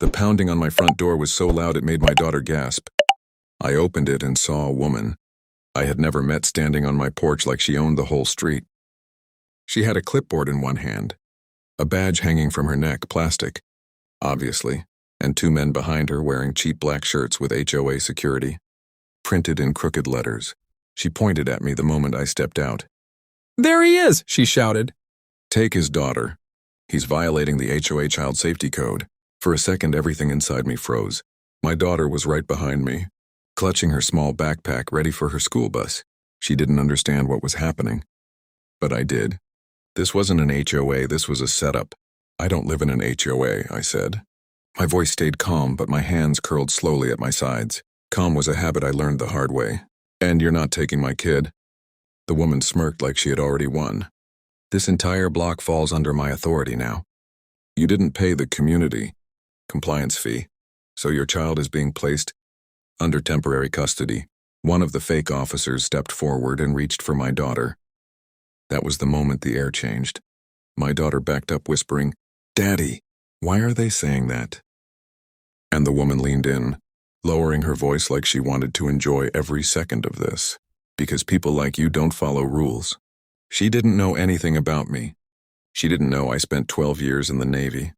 The pounding on my front door was so loud it made my daughter gasp. I opened it and saw a woman I had never met standing on my porch like she owned the whole street. She had a clipboard in one hand, a badge hanging from her neck, plastic, obviously, and two men behind her wearing cheap black shirts with HOA security, printed in crooked letters. She pointed at me the moment I stepped out. "There he is!" she shouted. "Take his daughter. He's violating the HOA child safety code." For a second, everything inside me froze. My daughter was right behind me, clutching her small backpack ready for her school bus. She didn't understand what was happening. But I did. This wasn't an HOA, this was a setup. "I don't live in an HOA," I said. My voice stayed calm, but my hands curled slowly at my sides. Calm was a habit I learned the hard way. "And you're not taking my kid?" The woman smirked like she had already won. "This entire block falls under my authority now. You didn't pay the community compliance fee, so your child is being placed under temporary custody." One of the fake officers stepped forward and reached for my daughter. That was the moment the air changed. My daughter backed up, whispering, "Daddy, why are they saying that?" And the woman leaned in, lowering her voice like she wanted to enjoy every second of this. "Because people like you don't follow rules." She didn't know anything about me. She didn't know I spent 12 years in the Navy,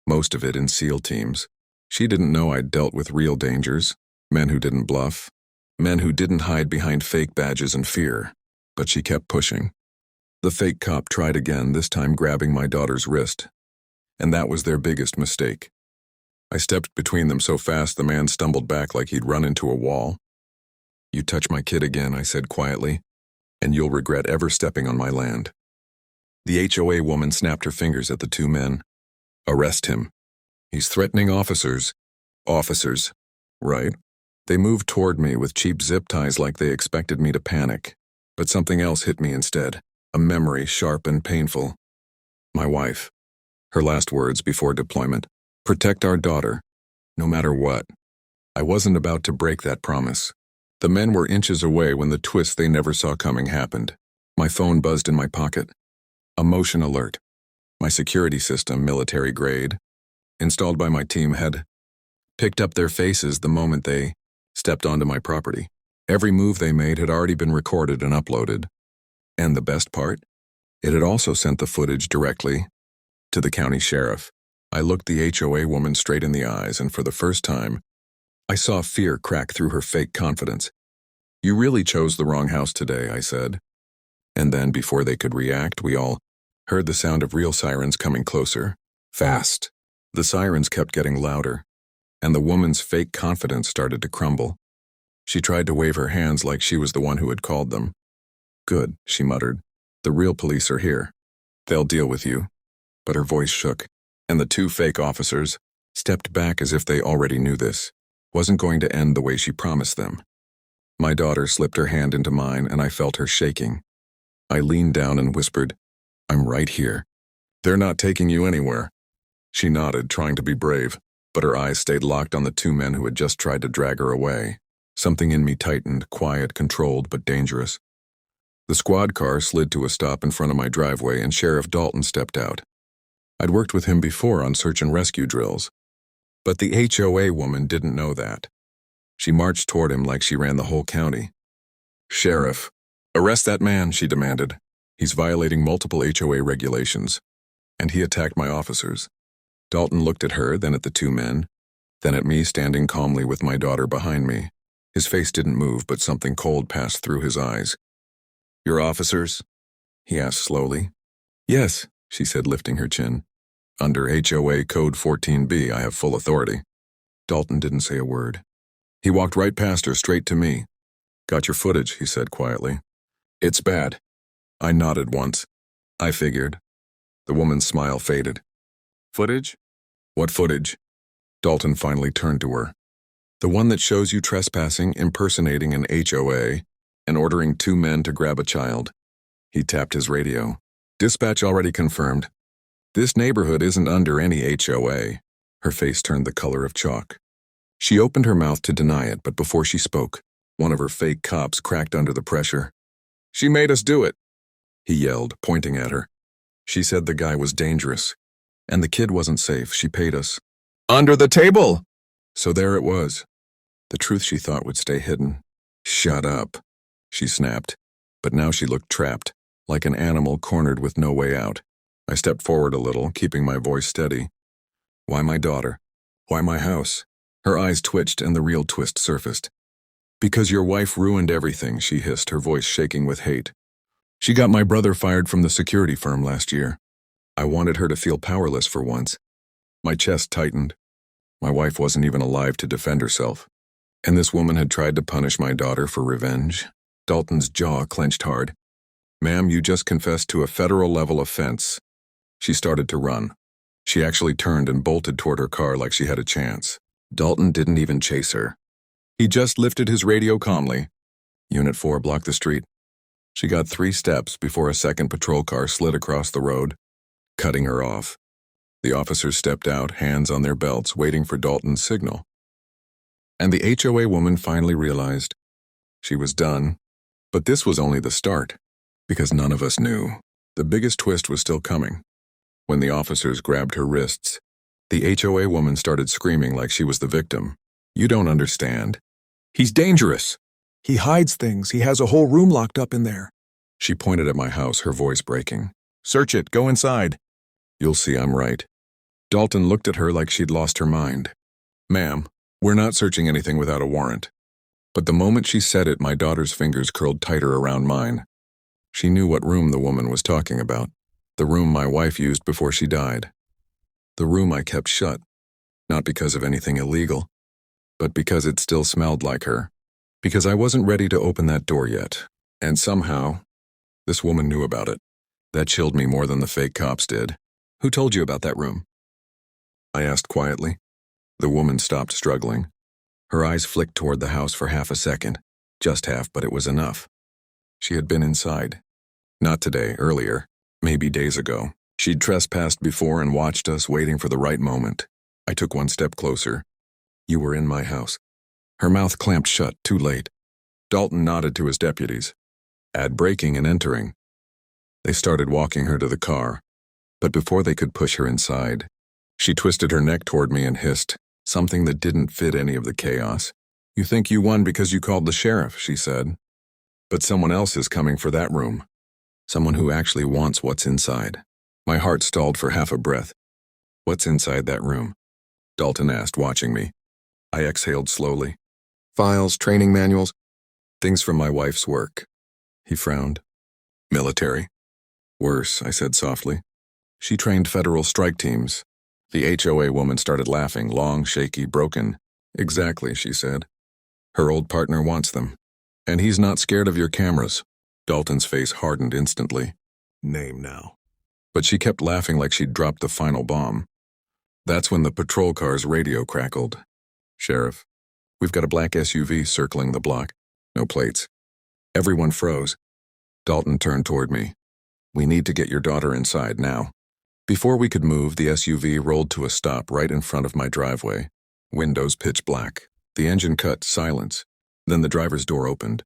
most of it in SEAL teams. She didn't know I'd dealt with real dangers, men who didn't bluff, men who didn't hide behind fake badges and fear. But she kept pushing. The fake cop tried again, this time grabbing my daughter's wrist. And that was their biggest mistake. I stepped between them so fast the man stumbled back like he'd run into a wall. "You touch my kid again," I said quietly, "and you'll regret ever stepping on my land." The HOA woman snapped her fingers at the two men. "Arrest him. He's threatening officers." "Officers, right?" They moved toward me with cheap zip ties like they expected me to panic. But something else hit me instead, a memory sharp and painful. My wife. Her last words before deployment. "Protect our daughter, no matter what." I wasn't about to break that promise. The men were inches away when the twist they never saw coming happened. My phone buzzed in my pocket. A motion alert. My security system, military grade, installed by my team, had picked up their faces the moment they stepped onto my property. Every move they made had already been recorded and uploaded. And the best part? It had also sent the footage directly to the county sheriff. I looked the HOA woman straight in the eyes, and for the first time, I saw fear crack through her fake confidence. "You really chose the wrong house today," I said. And then, before they could react, we all heard the sound of real sirens coming closer, fast. The sirens kept getting louder, and the woman's fake confidence started to crumble. She tried to wave her hands like she was the one who had called them. "Good," she muttered. "The real police are here. They'll deal with you." But her voice shook, and the two fake officers stepped back as if they already knew this wasn't going to end the way she promised them. My daughter slipped her hand into mine, and I felt her shaking. I leaned down and whispered, "I'm right here. They're not taking you anywhere." She nodded, trying to be brave, but her eyes stayed locked on the two men who had just tried to drag her away. Something in me tightened, quiet, controlled, but dangerous. The squad car slid to a stop in front of my driveway, and Sheriff Dalton stepped out. I'd worked with him before on search and rescue drills. But the HOA woman didn't know that. She marched toward him like she ran the whole county. "Sheriff, arrest that man," she demanded. "He's violating multiple HOA regulations. And he attacked my officers." Dalton looked at her, then at the two men, then at me standing calmly with my daughter behind me. His face didn't move, but something cold passed through his eyes. "Your officers?" he asked slowly. "Yes," she said, lifting her chin. "Under HOA Code 14B, I have full authority." Dalton didn't say a word. He walked right past her, straight to me. "Got your footage," he said quietly. "It's bad." I nodded once. I figured. The woman's smile faded. "Footage? What footage?" Dalton finally turned to her. "The one that shows you trespassing, impersonating an HOA, and ordering two men to grab a child." He tapped his radio. "Dispatch already confirmed. This neighborhood isn't under any HOA." Her face turned the color of chalk. She opened her mouth to deny it, but before she spoke, one of her fake cops cracked under the pressure. "She made us do it," he yelled, pointing at her. "She said the guy was dangerous, and the kid wasn't safe. She paid us." Under the table! So there it was. The truth she thought would stay hidden. Shut up, she snapped. But now she looked trapped, like an animal cornered with no way out. I stepped forward a little, keeping my voice steady. Why my daughter? Why my house? Her eyes twitched and the real twist surfaced. Because your wife ruined everything, she hissed, her voice shaking with hate. She got my brother fired from the security firm last year. I wanted her to feel powerless for once. My chest tightened. My wife wasn't even alive to defend herself. And this woman had tried to punish my daughter for revenge? Dalton's jaw clenched hard. Ma'am, you just confessed to a federal-level offense. She started to run. She actually turned and bolted toward her car like she had a chance. Dalton didn't even chase her. He just lifted his radio calmly. Unit 4 blocked the street. She got 3 steps before a second patrol car slid across the road, cutting her off. The officers stepped out, hands on their belts, waiting for Dalton's signal. And the HOA woman finally realized. She was done. But this was only the start, because none of us knew. The biggest twist was still coming. When the officers grabbed her wrists, the HOA woman started screaming like she was the victim. You don't understand. He's dangerous. He hides things. He has a whole room locked up in there. She pointed at my house, her voice breaking. Search it. Go inside. You'll see I'm right. Dalton looked at her like she'd lost her mind. Ma'am, we're not searching anything without a warrant. But the moment she said it, my daughter's fingers curled tighter around mine. She knew what room the woman was talking about. The room my wife used before she died. The room I kept shut. Not because of anything illegal, but because it still smelled like her. Because I wasn't ready to open that door yet. And somehow, this woman knew about it. That chilled me more than the fake cops did. Who told you about that room? I asked quietly. The woman stopped struggling. Her eyes flicked toward the house for half a second. Just half, but it was enough. She had been inside. Not today, earlier. Maybe days ago. She'd trespassed before and watched us, waiting for the right moment. I took one step closer. You were in my house. Her mouth clamped shut, too late. Dalton nodded to his deputies. Add breaking and entering. They started walking her to the car. But before they could push her inside, she twisted her neck toward me and hissed, something that didn't fit any of the chaos. You think you won because you called the sheriff, she said. But someone else is coming for that room. Someone who actually wants what's inside. My heart stalled for half a breath. What's inside that room? Dalton asked, watching me. I exhaled slowly. Files, training manuals, things from my wife's work. He frowned. Military. Worse, I said softly. She trained federal strike teams. The HOA woman started laughing, long, shaky, broken. Exactly, she said. Her old partner wants them. And he's not scared of your cameras. Dalton's face hardened instantly. Name now. But she kept laughing like she'd dropped the final bomb. That's when the patrol car's radio crackled. Sheriff, we've got a black SUV circling the block. No plates. Everyone froze. Dalton turned toward me. We need to get your daughter inside now. Before we could move, the SUV rolled to a stop right in front of my driveway. Windows pitch black. The engine cut, silence. Then the driver's door opened.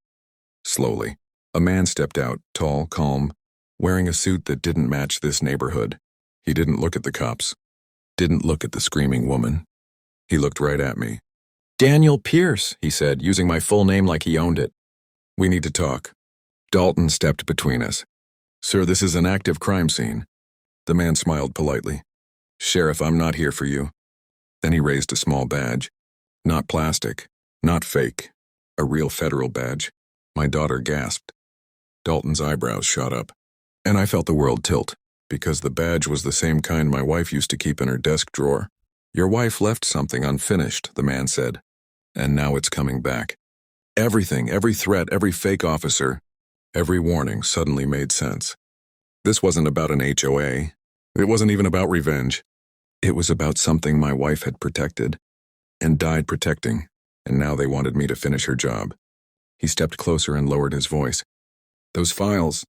Slowly. A man stepped out, tall, calm, wearing a suit that didn't match this neighborhood. He didn't look at the cops. Didn't look at the screaming woman. He looked right at me. Daniel Pierce, he said, using my full name like he owned it. We need to talk. Dalton stepped between us. Sir, this is an active crime scene. The man smiled politely. Sheriff, I'm not here for you. Then he raised a small badge. Not plastic, not fake. A real federal badge. My daughter gasped. Dalton's eyebrows shot up. And I felt the world tilt, because the badge was the same kind my wife used to keep in her desk drawer. Your wife left something unfinished, the man said. And now it's coming back. Everything, every threat, every fake officer, every warning suddenly made sense. This wasn't about an HOA. It wasn't even about revenge. It was about something my wife had protected and died protecting, and now they wanted me to finish her job. He stepped closer and lowered his voice. Those files,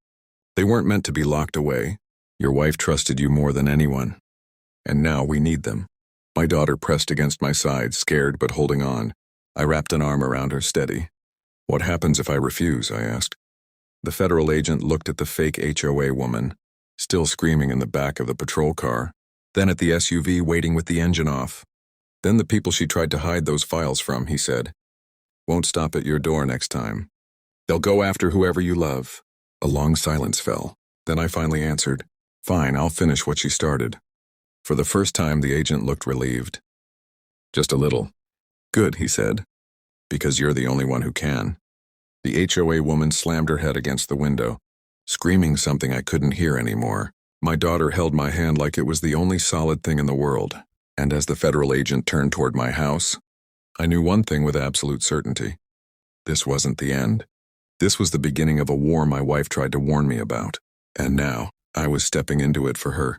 they weren't meant to be locked away. Your wife trusted you more than anyone. And now we need them. My daughter pressed against my side, scared but holding on. I wrapped an arm around her, steady. What happens if I refuse? I asked. The federal agent looked at the fake HOA woman, still screaming in the back of the patrol car, then at the SUV waiting with the engine off. Then the people she tried to hide those files from, he said, won't stop at your door next time. They'll go after whoever you love. A long silence fell. Then I finally answered, fine, I'll finish what she started. For the first time, the agent looked relieved. Just a little. Good, he said, because you're the only one who can. The HOA woman slammed her head against the window, screaming something I couldn't hear anymore. My daughter held my hand like it was the only solid thing in the world, and as the federal agent turned toward my house, I knew one thing with absolute certainty. This wasn't the end. This was the beginning of a war my wife tried to warn me about, and now I was stepping into it for her.